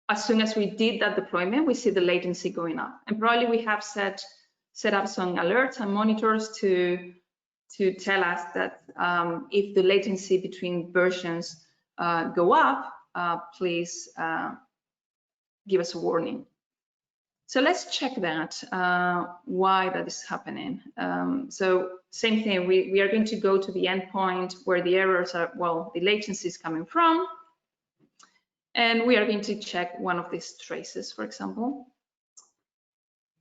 Speaker 3: as soon as we did that deployment, we see the latency going up. And probably we have set up some alerts and monitors to tell us that if the latency between versions go up, please give us a warning. So let's check that, why that is happening. So same thing, we are going to go to the endpoint where the errors are, well, the latency is coming from. And we are going to check one of these traces, for example.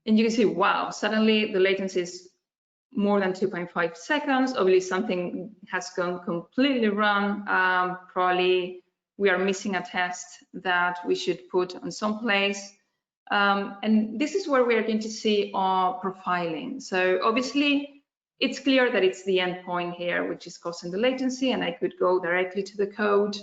Speaker 3: And you can see, wow, suddenly the latency is more than 2.5 seconds. Obviously, something has gone completely wrong. Probably we are missing a test that we should put on some place. And this is where we are going to see our profiling. So obviously, it's clear that it's the endpoint here which is causing the latency, and I could go directly to the code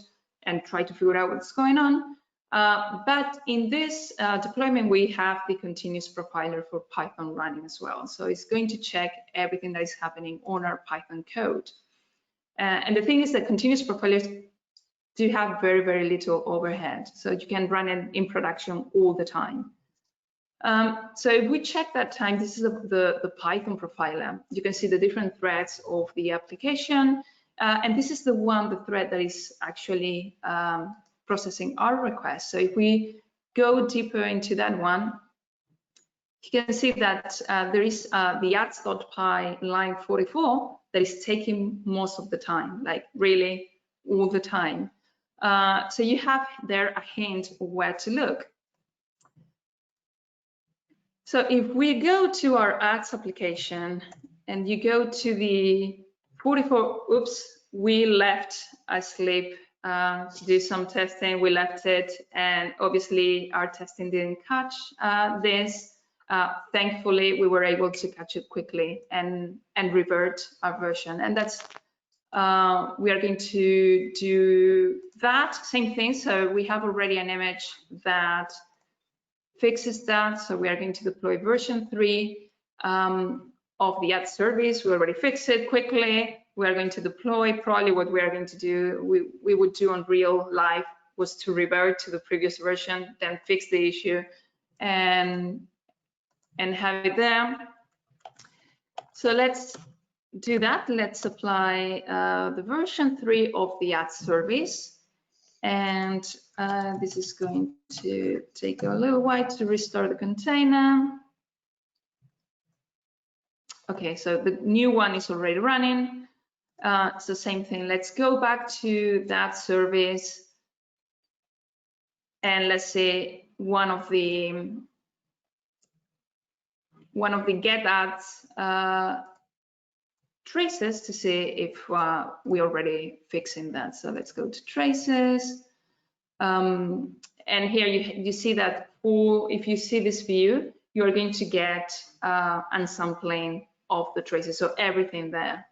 Speaker 3: and try to figure out what's going on. But in this deployment, we have the continuous profiler for Python running as well. So it's going to check everything that is happening on our Python code. And the thing is that continuous profilers do have very, very little overhead. So you can run it in production all the time. So if we check that time, this is the Python profiler. You can see the different threads of the application. And this is the thread that is actually processing our request. So if we go deeper into that one, you can see that there is the ads.py line 44 that is taking most of the time, like really all the time. So you have there a hint of where to look. So if we go to our ads application and you go to the 44, oops, we left asleep to do some testing, we left it, and obviously our testing didn't catch this. Thankfully, we were able to catch it quickly and revert our version. And that's, we are going to do that same thing. So we have already an image that fixes that. So we are going to deploy version 3 of the ad service. We already fixed it quickly. We are going to deploy. Probably what we are going to do, we would do on real life was to revert to the previous version, then fix the issue and have it there. So let's do that. Let's apply the version 3 of the ad service. And this is going to take a little while to restore the container. Okay, so the new one is already running. It's the same thing. Let's go back to that service. And let's say one of the get ads traces to see if we're already fixing that. So let's go to traces. And here you see that if you see this view, you're going to get unsampling of the traces, so everything there.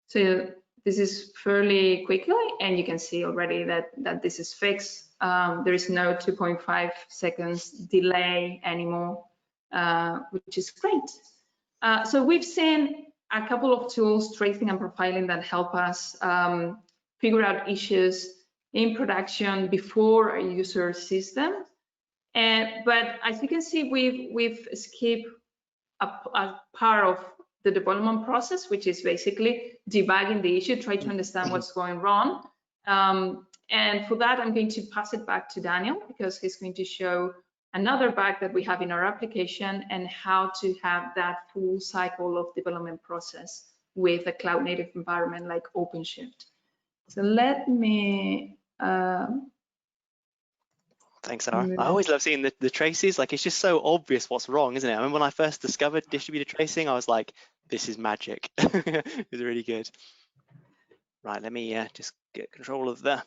Speaker 3: So this is fairly quickly, and you can see already that this is fixed. There is no 2.5 seconds delay anymore, which is great. So we've seen a couple of tools, tracing and profiling, that help us figure out issues in production before a user sees them. But as you can see, we've skipped a part of the development process, which is basically debugging the issue, try to understand what's going wrong. And for that, I'm going to pass it back to Daniel, because he's going to show another bug that we have in our application and how to have that full cycle of development process with a cloud native environment like OpenShift. So let me
Speaker 2: Thanks, Ara. I always love seeing the traces. Like, it's just so obvious what's wrong, isn't it? I remember when I first discovered distributed tracing, I was like, this is magic. It was really good. Right, let me just get control of the.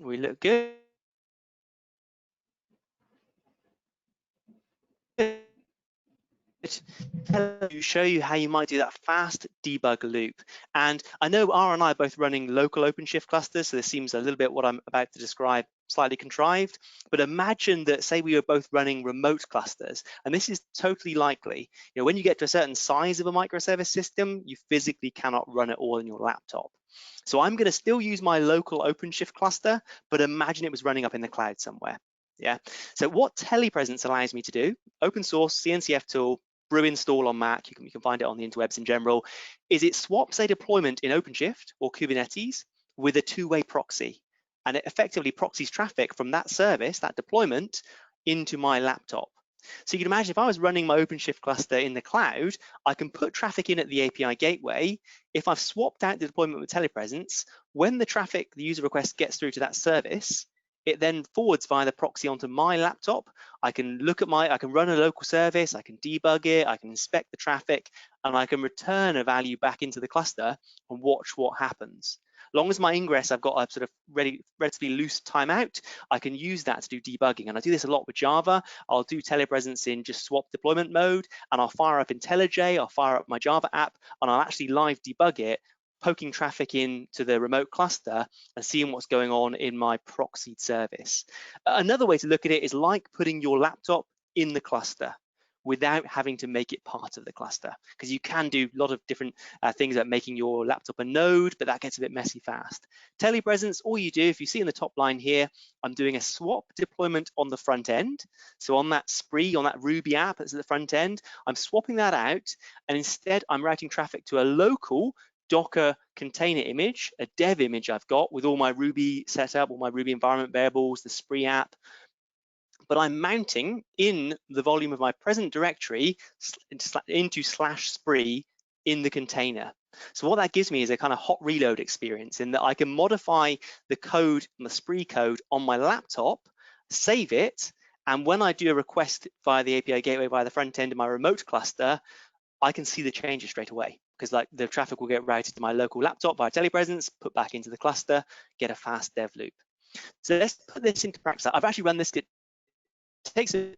Speaker 2: We look good. To show you how you might do that fast debug loop. And I know Ara and I are both running local OpenShift clusters, so this seems a little bit what I'm about to describe slightly contrived, but imagine that, say we were both running remote clusters, and this is totally likely. You know, when you get to a certain size of a microservice system, you physically cannot run it all in your laptop. So I'm going to still use my local OpenShift cluster, but imagine it was running up in the cloud somewhere. Yeah. So what telepresence allows me to do, open source CNCF tool, brew install on Mac, you can find it on the interwebs in general, is it swaps a deployment in OpenShift or Kubernetes with a two-way proxy. And it effectively proxies traffic from that service, that deployment, into my laptop. So you can imagine if I was running my OpenShift cluster in the cloud, I can put traffic in at the API gateway. If I've swapped out the deployment with telepresence, when the traffic, the user request gets through to that service, it then forwards via the proxy onto my laptop. I can look at I can run a local service, I can debug it, I can inspect the traffic, and I can return a value back into the cluster and watch what happens. As long as my ingress, I've got a sort of relatively loose timeout, I can use that to do debugging. And I do this a lot with Java. I'll do telepresence in just swap deployment mode, and I'll fire up IntelliJ, I'll fire up my Java app, and I'll actually live debug it poking traffic into the remote cluster and seeing what's going on in my proxied service. Another way to look at it is like putting your laptop in the cluster without having to make it part of the cluster, because you can do a lot of different things like making your laptop a node, but that gets a bit messy fast. Telepresence, all you do, if you see in the top line here, I'm doing a swap deployment on the front end. So on that Spree, on that Ruby app that's at the front end, I'm swapping that out, and instead I'm routing traffic to a local Docker container image, a dev image I've got with all my Ruby set up, all my Ruby environment variables, the Spree app, but I'm mounting in the volume of my present directory into /Spree in the container. So what that gives me is a kind of hot reload experience in that I can modify the code, the Spree code on my laptop, save it, and when I do a request via the API gateway via the front end of my remote cluster, I can see the changes straight away, because like the traffic will get routed to my local laptop via telepresence, put back into the cluster, get a fast dev loop. So let's put this into practice. I've actually run this. It takes a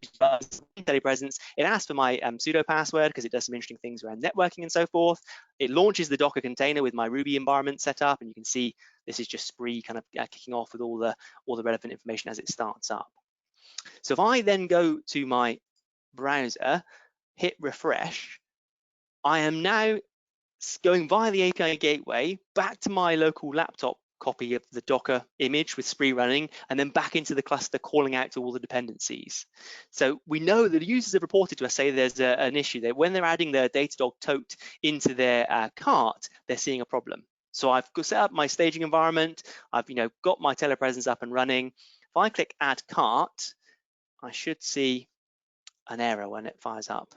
Speaker 2: telepresence. It asks for my sudo password because it does some interesting things around networking and so forth. It launches the Docker container with my Ruby environment set up, and you can see this is just Spree kind of kicking off with all the relevant information as it starts up. So if I then go to my browser, hit refresh, I am now going via the API gateway back to my local laptop copy of the Docker image with Spree running, and then back into the cluster calling out to all the dependencies. So we know that the users have reported to us, say there's an issue that when they're adding their Datadog tote into their cart, they're seeing a problem. So I've set up my staging environment, I've got my telepresence up and running. If I click add cart, I should see an error when it fires up.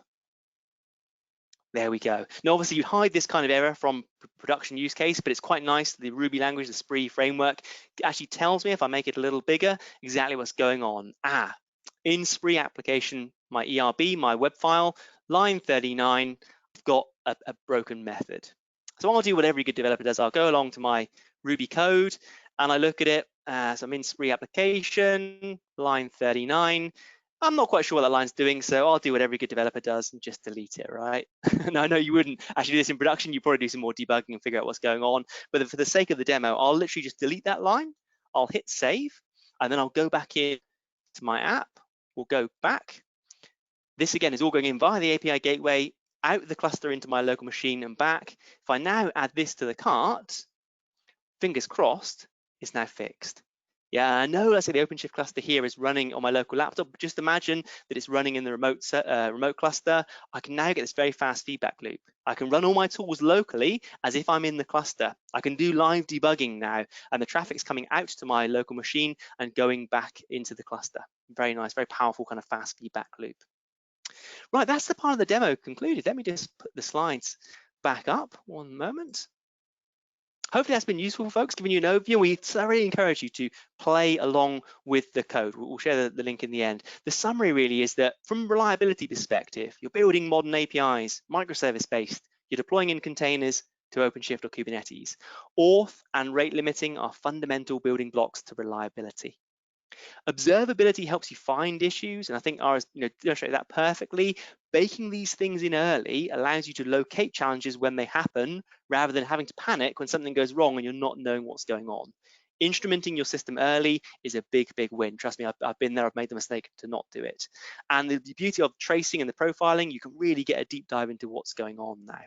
Speaker 2: There we go. Now, obviously, you hide this kind of error from production use case, but it's quite nice. The Ruby language, the Spree framework, actually tells me, if I make it a little bigger, exactly what's going on. In Spree application, my ERB, my web file, line 39, I've got a broken method. So I'll do what every good developer does. I'll go along to my Ruby code and I look at it. So I'm in Spree application, line 39. I'm not quite sure what that line's doing, so I'll do what every good developer does and just delete it, right? No, I know you wouldn't actually do this in production. You probably do some more debugging and figure out what's going on. But for the sake of the demo, I'll literally just delete that line. I'll hit save, and then I'll go back in to my app. We'll go back. This again is all going in via the API gateway, out the cluster into my local machine and back. If I now add this to the cart, fingers crossed, it's now fixed. Yeah, I know, let's say the OpenShift cluster here is running on my local laptop, but just imagine that it's running in the remote cluster. I can now get this very fast feedback loop. I can run all my tools locally as if I'm in the cluster. I can do live debugging now, and the traffic's coming out to my local machine and going back into the cluster. Very nice, very powerful kind of fast feedback loop. Right, that's the part of the demo concluded. Let me just put the slides back up one moment. Hopefully that's been useful for folks, giving you an overview. We thoroughly encourage you to play along with the code. We'll share the link in the end. The summary really is that from a reliability perspective, you're building modern APIs, microservice-based, you're deploying in containers to OpenShift or Kubernetes. Auth and rate limiting are fundamental building blocks to reliability. Observability helps you find issues, and I think Ara's illustrated that perfectly. Baking these things in early allows you to locate challenges when they happen, rather than having to panic when something goes wrong and you're not knowing what's going on. Instrumenting your system early is a big win. Trust me, I've been there, I've made the mistake to not do it. And the beauty of tracing and the profiling, you can really get a deep dive into what's going on now.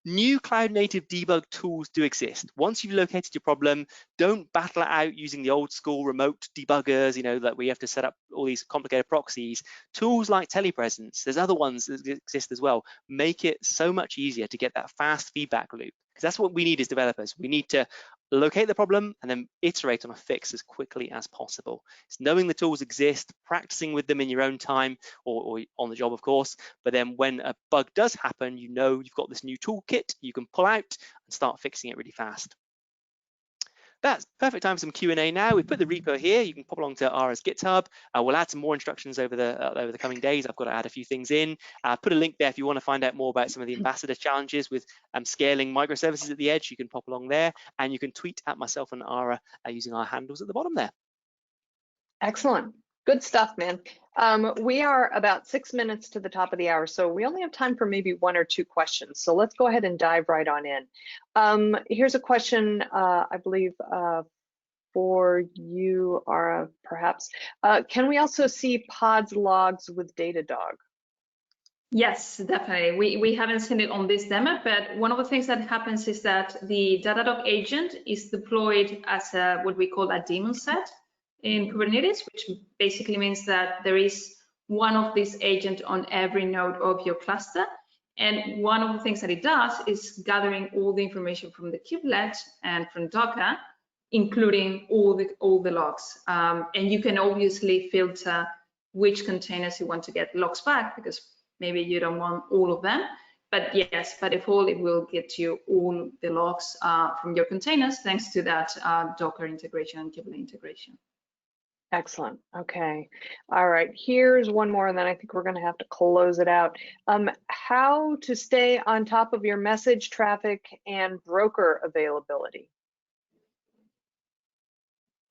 Speaker 2: New cloud-native debug tools do exist. Once you've located your problem, don't battle it out using the old school remote debuggers, that we have to set up all these complicated proxies. Tools like telepresence, there's other ones that exist as well, make it so much easier to get that fast feedback loop, because that's what we need as developers. We need to locate the problem and then iterate on a fix as quickly as possible. It's knowing the tools exist, practicing with them in your own time or on the job, of course, but then when a bug does happen, you've got this new toolkit you can pull out and start fixing it really fast. That's perfect time for some Q&A now. We've put the repo here. You can pop along to Ara's GitHub. We'll add some more instructions over the coming days. I've got to add a few things in. Put a link there if you want to find out more about some of the ambassador challenges with scaling microservices at the edge. You can pop along there, and you can tweet at myself and Ara using our handles at the bottom there.
Speaker 1: Excellent. Good stuff, man. We are about 6 minutes to the top of the hour, so we only have time for maybe 1 or 2 questions. So let's go ahead and dive right on in. Here's a question, I believe, for you, Ara, perhaps. Can we also see pods logs with Datadog?
Speaker 3: Yes, definitely. We haven't seen it on this demo, but one of the things that happens is that the Datadog agent is deployed as what we call a daemon set in Kubernetes, which basically means that there is one of these agents on every node of your cluster. And one of the things that it does is gathering all the information from the kubelet and from Docker, including all the logs. And you can obviously filter which containers you want to get logs back, because maybe you don't want all of them. But yes, by default, it will get you all the logs from your containers, thanks to that Docker integration and Kubernetes integration.
Speaker 1: Excellent. Okay. All right. Here's one more, and then I think we're going to have to close it out. How to stay on top of your message traffic and broker availability.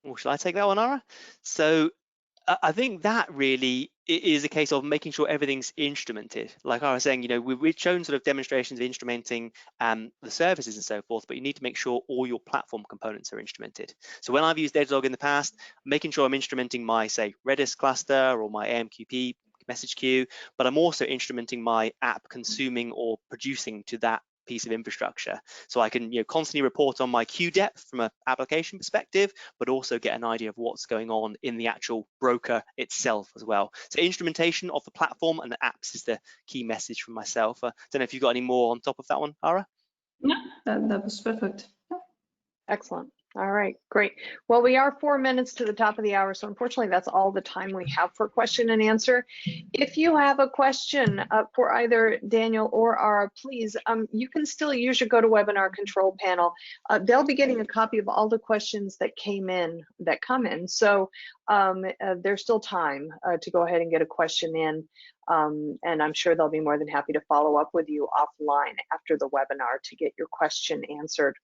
Speaker 2: Well, shall I take that one, Ara? So I think that really is a case of making sure everything's instrumented. Like I was saying, we've shown sort of demonstrations of instrumenting the services and so forth, but you need to make sure all your platform components are instrumented. So when I've used Datadog in the past, making sure I'm instrumenting my, say, Redis cluster or my AMQP message queue, but I'm also instrumenting my app consuming or producing to that piece of infrastructure. So I can constantly report on my queue depth from an application perspective, but also get an idea of what's going on in the actual broker itself as well. So instrumentation of the platform and the apps is the key message from myself. I don't know if you've got any more on top of that one, Ara?
Speaker 3: No, that was perfect.
Speaker 1: Excellent. All right, great. Well, we are 4 minutes to the top of the hour, so unfortunately that's all the time we have for question and answer. If you have a question for either Daniel or Ara, please, you can still use your GoToWebinar control panel. They'll be getting a copy of all the questions that come in. So there's still time to go ahead and get a question in. And I'm sure they'll be more than happy to follow up with you offline after the webinar to get your question answered.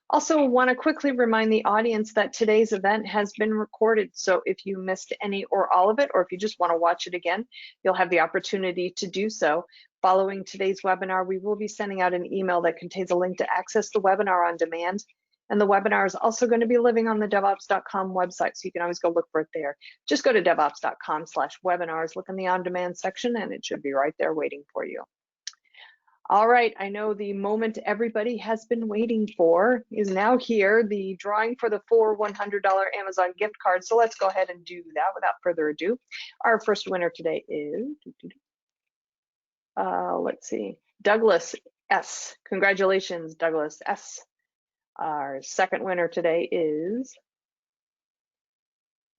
Speaker 1: Also want to quickly remind the audience that today's event has been recorded. So if you missed any or all of it, or if you just want to watch it again, you'll have the opportunity to do so. Following today's webinar, we will be sending out an email that contains a link to access the webinar on demand. And the webinar is also going to be living on the devops.com website, so you can always go look for it there. Just go to devops.com/webinars, look in the on-demand section, and it should be right there waiting for you. All right, I know the moment everybody has been waiting for is now here, the drawing for the 4 $100 Amazon gift cards. So let's go ahead and do that without further ado. Our first winner today is, let's see, Douglas S. Congratulations, Douglas S. Our second winner today is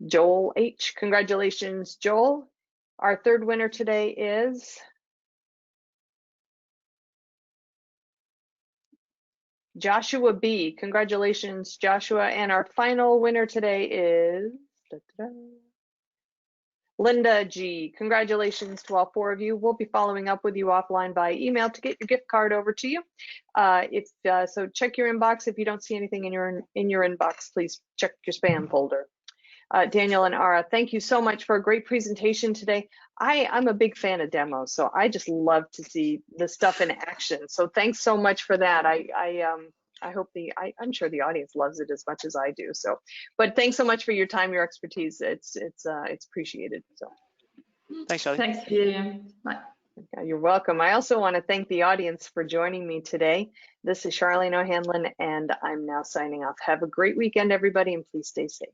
Speaker 1: Joel H. Congratulations, Joel. Our third winner today is Joshua B. Congratulations, Joshua. And our final winner today is Linda G. Congratulations to all 4 of you. We'll be following up with you offline by email to get your gift card over to you. So check your inbox. If you don't see anything in your inbox, please check your spam folder. Daniel and Ara, thank you so much for a great presentation today. I'm a big fan of demos, so I just love to see the stuff in action. So thanks so much for that. I hope I'm sure the audience loves it as much as I do. So, but thanks so much for your time, your expertise. It's appreciated. So,
Speaker 2: thanks, Charlie.
Speaker 3: Thanks you. Bye.
Speaker 1: Yeah, you're welcome. I also want to thank the audience for joining me today. This is Charlene O'Hanlon, and I'm now signing off. Have a great weekend, everybody, and please stay safe.